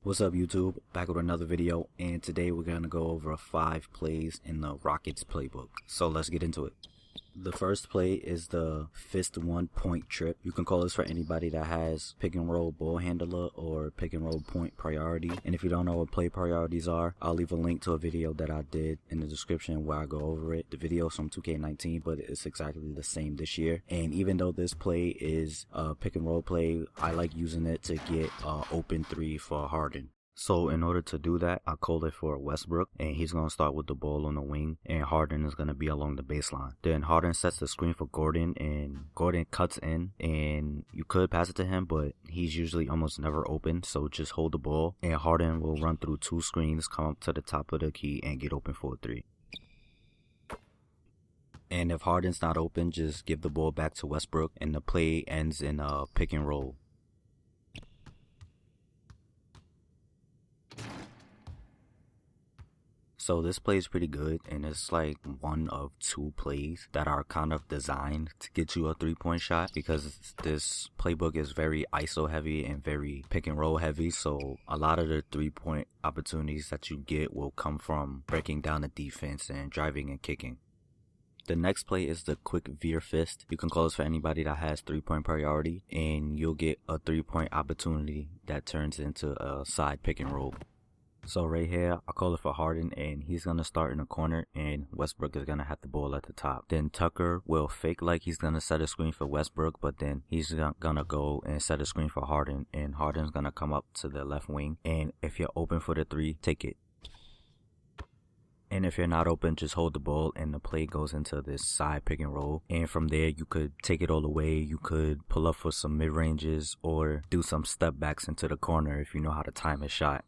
What's up YouTube? Back with another video, and today we're going to go over 5 plays in the Rockets playbook. So let's get into it. The first play is the fist 1 point trip. You can call this for anybody that has pick and roll ball handler or pick and roll point priority. And if you don't know what play priorities are, I'll leave a link to a video that I did in the description where I go over it. The video is from 2K19, but it's exactly the same this year. And even though this play is a pick and roll play, I like using it to get open 3 for Harden. So in order to do that, I call it for Westbrook, and he's going to start with the ball on the wing, and Harden is going to be along the baseline. Then Harden sets the screen for Gordon, and Gordon cuts in, and you could pass it to him, but he's usually almost never open, so just hold the ball, and Harden will run through 2 screens, come up to the top of the key, and get open for a 3. And if Harden's not open, just give the ball back to Westbrook, and the play ends in a pick and roll. So this play is pretty good, and it's like one of 2 plays that are kind of designed to get you a 3-point shot, because this playbook is very ISO heavy and very pick and roll heavy. So a lot of the 3-point opportunities that you get will come from breaking down the defense and driving and kicking. The next play is the quick Veer fist. You can call this for anybody that has 3-point priority, and you'll get a 3-point opportunity that turns into a side pick and roll. So right here, I call it for Harden, and he's going to start in the corner, and Westbrook is going to have the ball at the top. Then Tucker will fake like he's going to set a screen for Westbrook, but then he's going to go and set a screen for Harden, and Harden's going to come up to the left wing, and if you're open for the 3, take it. And if you're not open, just hold the ball, and the play goes into this side pick and roll. And from there, you could take it all the way. You could pull up for some mid-ranges or do some step backs into the corner if you know how to time a shot.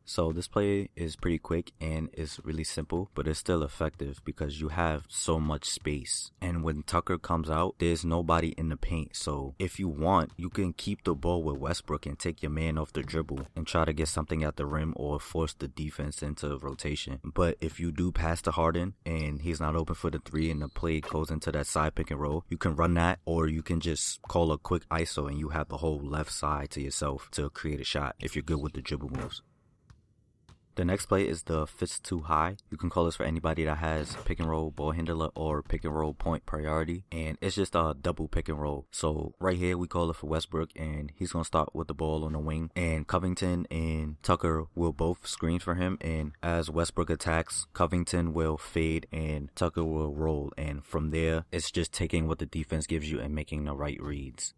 So this play is pretty quick and it's really simple, but it's still effective because you have so much space. And when Tucker comes out, there's nobody in the paint. So if you want, you can keep the ball with Westbrook and take your man off the dribble and try to get something at the rim or force the defense into rotation. But if you do pass to Harden and he's not open for the 3 and the play goes into that side pick and roll, you can run that, or you can just call a quick ISO and you have the whole left side to yourself to create a shot if you're good with the dribble moves. The next play is the fist 2 high. You can call this for anybody that has pick and roll ball handler or pick and roll point priority, and it's just a double pick and roll. So right here we call it for Westbrook, and he's going to start with the ball on the wing, and Covington and Tucker will both screen for him, and as Westbrook attacks, Covington will fade and Tucker will roll, and from there it's just taking what the defense gives you and making the right reads.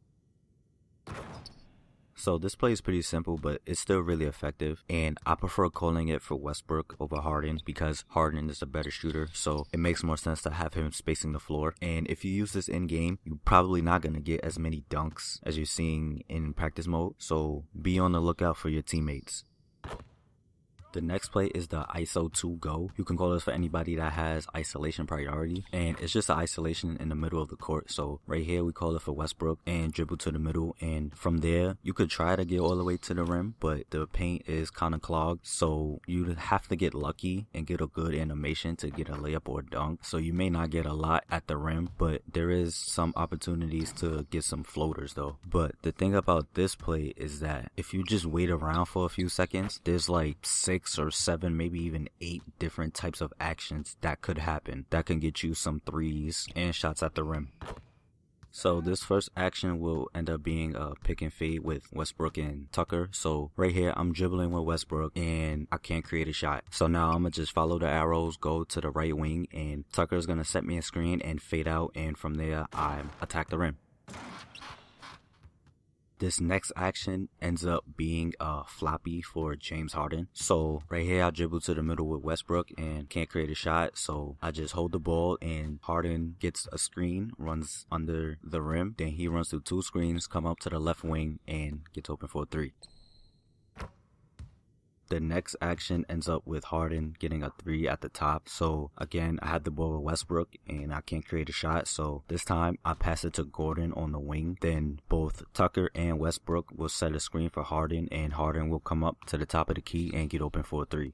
So this play is pretty simple, but it's still really effective, and I prefer calling it for Westbrook over Harden because Harden is a better shooter, so it makes more sense to have him spacing the floor. And if you use this in game, you're probably not going to get as many dunks as you're seeing in practice mode, so be on the lookout for your teammates. The next play is the ISO 2 go. You can call this for anybody that has isolation priority, and it's just an isolation in the middle of the court. So right here we call it for Westbrook and dribble to the middle, and from there you could try to get all the way to the rim, but the paint is kind of clogged, so you have to get lucky and get a good animation to get a layup or a dunk. So you may not get a lot at the rim, but there is some opportunities to get some floaters though. But the thing about this play is that if you just wait around for a few seconds, there's like 6 or 7, maybe even 8 different types of actions that could happen that can get you some 3s and shots at the rim. So this first action will end up being a pick and fade with Westbrook and Tucker. So right here I'm dribbling with Westbrook and I can't create a shot. So now I'm gonna just follow the arrows, go to the right wing, and Tucker's gonna set me a screen and fade out, and from there I attack the rim. This next action ends up being a floppy for James Harden. So right here I dribble to the middle with Westbrook and can't create a shot, so I just hold the ball and Harden gets a screen, runs under the rim, then he runs through 2 screens, come up to the left wing and gets open for a 3. The next action ends up with Harden getting a 3 at the top. So again, I had the ball with Westbrook and I can't create a shot. So this time I pass it to Gordon on the wing. Then both Tucker and Westbrook will set a screen for Harden, and Harden will come up to the top of the key and get open for a 3.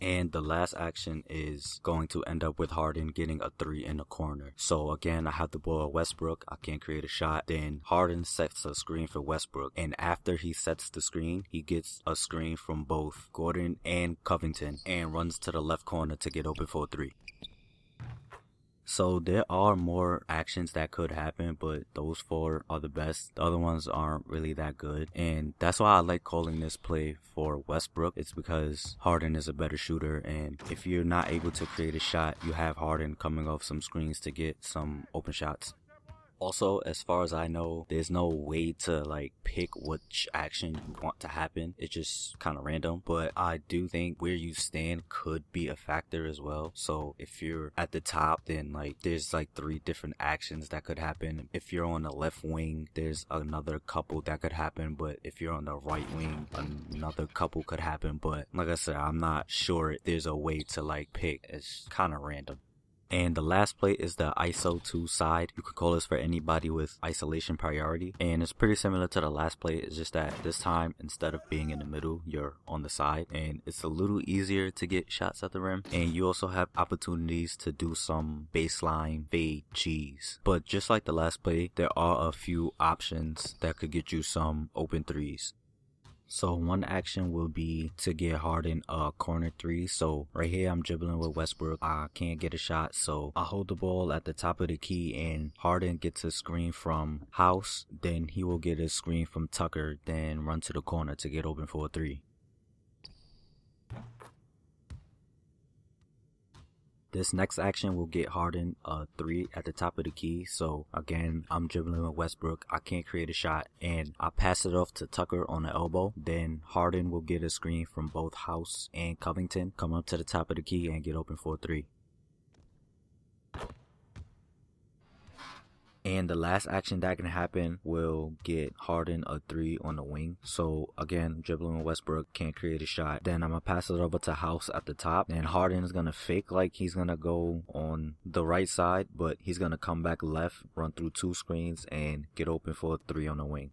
And the last action is going to end up with Harden getting a 3 in the corner. So again, I have the ball at Westbrook. I can't create a shot. Then Harden sets a screen for Westbrook. And after he sets the screen, he gets a screen from both Gordon and Covington and runs to the left corner to get open for a 3. So there are more actions that could happen, but those 4 are the best. The other ones aren't really that good. And that's why I like calling this play for Westbrook. It's because Harden is a better shooter. And if you're not able to create a shot, you have Harden coming off some screens to get some open shots. Also, as far as I know, there's no way to like pick which action you want to happen. It's just kind of random. But I do think where you stand could be a factor as well. So if you're at the top, then like there's like 3 different actions that could happen. If you're on the left wing, there's another couple that could happen. But if you're on the right wing, another couple could happen. But like I said, I'm not sure there's a way to like pick. It's kind of random. And the last play is the ISO 2 side. You could call this for anybody with isolation priority. And it's pretty similar to the last play. It's just that this time, instead of being in the middle, you're on the side. And it's a little easier to get shots at the rim. And you also have opportunities to do some baseline fade G's. But just like the last play, there are a few options that could get you some open 3s. So one action will be to get Harden a corner 3. So right here I'm dribbling with Westbrook. I can't get a shot, so I hold the ball at the top of the key and Harden gets a screen from House. Then he will get a screen from Tucker, then run to the corner to get open for a 3. This next action will get Harden a 3 at the top of the key. So again, I'm dribbling with Westbrook. I can't create a shot and I pass it off to Tucker on the elbow. Then Harden will get a screen from both House and Covington, come up to the top of the key and get open for a 3. And the last action that can happen will get Harden a 3 on the wing. So again, dribbling with Westbrook, can't create a shot. Then I'm going to pass it over to House at the top. And Harden is going to fake like he's going to go on the right side, but he's going to come back left, run through 2 screens, and get open for a 3 on the wing.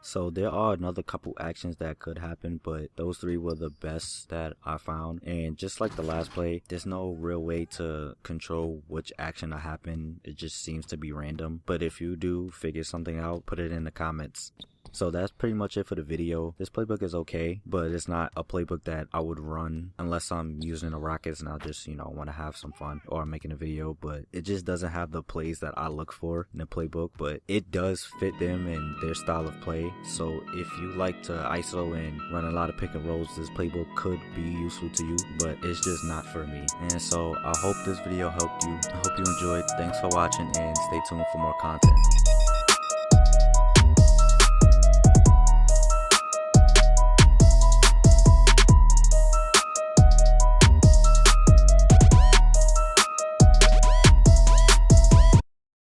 So there are another couple actions that could happen, but those 3 were the best that I found. And just like the last play, there's no real way to control which action will happen. It just seems to be random. But if you do figure something out, put it in the comments. So that's pretty much it for the video. This playbook is okay, but it's not a playbook that I would run unless I'm using the Rockets and I'll just, want to have some fun or I'm making a video. But it just doesn't have the plays that I look for in the playbook, but it does fit them and their style of play. So if you like to ISO and run a lot of pick and rolls, this playbook could be useful to you, but it's just not for me. And so I hope this video helped you. I hope you enjoyed. Thanks for watching and stay tuned for more content.